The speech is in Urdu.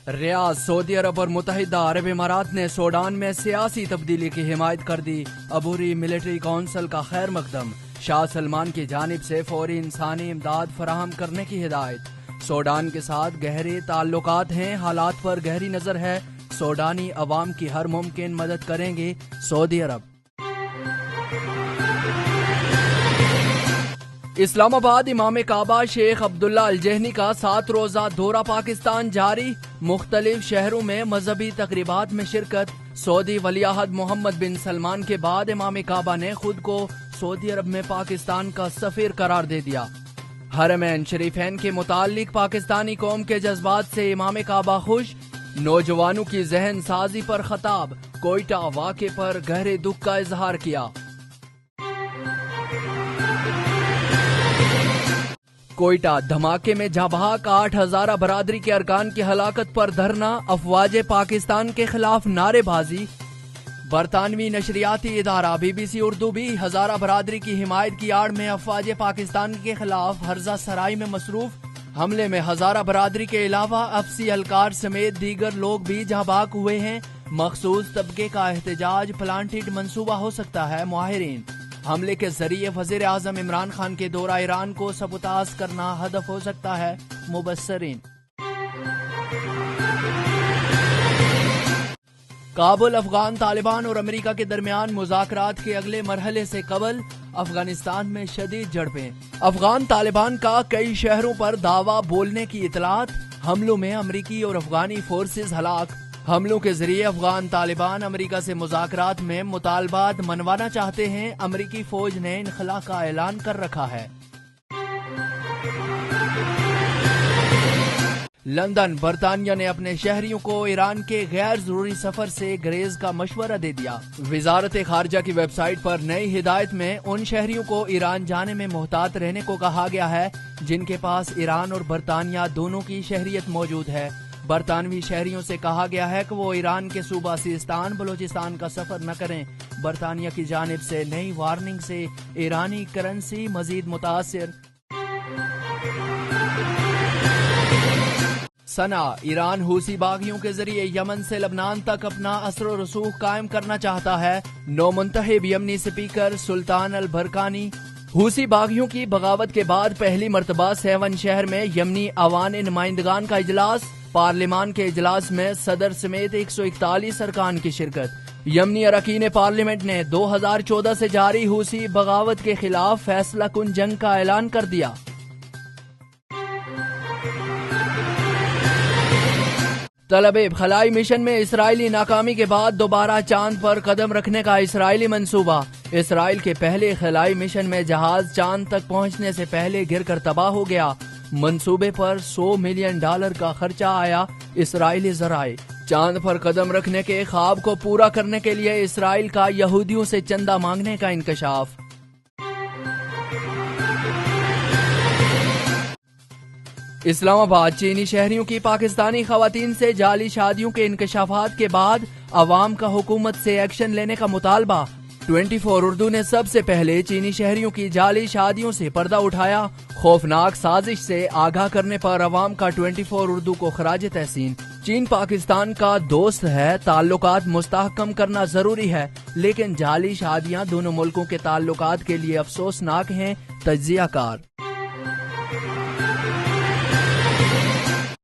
ریاض سعودی عرب اور متحدہ عرب امارات نے سوڈان میں سیاسی تبدیلی کی حمایت کر دی۔ عبوری ملٹری کونسل کا خیر مقدم، شاہ سلمان کی جانب سے فوری انسانی امداد فراہم کرنے کی ہدایت۔ سوڈان کے ساتھ گہرے تعلقات ہیں، حالات پر گہری نظر ہے، سوڈانی عوام کی ہر ممکن مدد کریں گے سعودی عرب۔ اسلام آباد امام کعبہ شیخ عبداللہ الجہنی کا 7 روزہ دورہ پاکستان جاری، مختلف شہروں میں مذہبی تقریبات میں شرکت۔ سعودی ولی عہد محمد بن سلمان کے بعد امام کعبہ نے خود کو سعودی عرب میں پاکستان کا سفیر قرار دے دیا۔ حرمین شریفین کے متعلق پاکستانی قوم کے جذبات سے امام کعبہ خوش، نوجوانوں کی ذہن سازی پر خطاب، کوئٹہ واقعے پر گہرے دکھ کا اظہار کیا۔ کوئٹہ دھماکے میں جاں بحق 8 ہزارہ برادری کے ارکان کی ہلاکت پر دھرنا، افواج پاکستان کے خلاف نعرے بازی۔ برطانوی نشریاتی ادارہ BBC اردو بھی ہزارہ برادری کی حمایت کی آڑ میں افواج پاکستان کے خلاف ہرزہ سرائی میں مصروف۔ حملے میں ہزارہ برادری کے علاوہ افسی اہلکار سمیت دیگر لوگ بھی جاں بحق ہوئے ہیں۔ مخصوص طبقے کا احتجاج پلانٹڈ منصوبہ ہو سکتا ہے، ماہرین۔ حملے کے ذریعے وزیر اعظم عمران خان کے دورہ ایران کو سبوتاژ کرنا ہدف ہو سکتا ہے، مبصرین۔ کابل افغان طالبان اور امریکہ کے درمیان مذاکرات کے اگلے مرحلے سے قبل افغانستان میں شدید جھڑپیں۔ افغان طالبان کا کئی شہروں پر دعویٰ بولنے کی اطلاعات، حملوں میں امریکی اور افغانی فورسز ہلاک۔ حملوں کے ذریعے افغان طالبان امریکہ سے مذاکرات میں مطالبات منوانا چاہتے ہیں۔ امریکی فوج نے انخلا کا اعلان کر رکھا ہے۔ لندن، برطانیہ نے اپنے شہریوں کو ایران کے غیر ضروری سفر سے گریز کا مشورہ دے دیا۔ وزارت خارجہ کی ویب سائٹ پر نئی ہدایت میں ان شہریوں کو ایران جانے میں محتاط رہنے کو کہا گیا ہے جن کے پاس ایران اور برطانیہ دونوں کی شہریت موجود ہے۔ برطانوی شہریوں سے کہا گیا ہے کہ وہ ایران کے صوبہ سیستان، بلوچستان کا سفر نہ کریں۔ برطانیہ کی جانب سے نئی وارننگ سے ایرانی کرنسی مزید متاثر۔ صنعاء، ایران حوثی باغیوں کے ذریعے یمن سے لبنان تک اپنا اثر و رسوخ قائم کرنا چاہتا ہے، نو منتخب یمنی سپیکر سلطان البرقانی۔ حوثی باغیوں کی بغاوت کے بعد پہلی مرتبہ 7 شہر میں یمنی عوانی نمائندگان کا اجلاس۔ پارلیمان کے اجلاس میں صدر سمیت 141 ارکان کی شرکت۔ یمنی اراکین پارلیمنٹ نے 2014 سے جاری حوثی بغاوت کے خلاف فیصلہ کن جنگ کا اعلان کر دیا۔ تل ابیب خلائی مشن میں اسرائیلی ناکامی کے بعد دوبارہ چاند پر قدم رکھنے کا اسرائیلی منصوبہ۔ اسرائیل کے پہلے خلائی مشن میں جہاز چاند تک پہنچنے سے پہلے گر کر تباہ ہو گیا۔ منصوبے پر $100 ملین کا خرچہ آیا۔ اسرائیلی ذرائع، چاند پر قدم رکھنے کے خواب کو پورا کرنے کے لیے اسرائیل کا یہودیوں سے چندہ مانگنے کا انکشاف۔ اسلام آباد، چینی شہریوں کی پاکستانی خواتین سے جعلی شادیوں کے انکشافات کے بعد عوام کا حکومت سے ایکشن لینے کا مطالبہ۔ 24 اردو نے سب سے پہلے چینی شہریوں کی جعلی شادیوں سے پردہ اٹھایا۔ خوفناک سازش سے آگاہ کرنے پر عوام کا 24 اردو کو خراج تحسین۔ چین پاکستان کا دوست ہے، تعلقات مستحکم کرنا ضروری ہے، لیکن جعلی شادیاں دونوں ملکوں کے تعلقات کے لیے افسوسناک ہیں، تجزیہ کار۔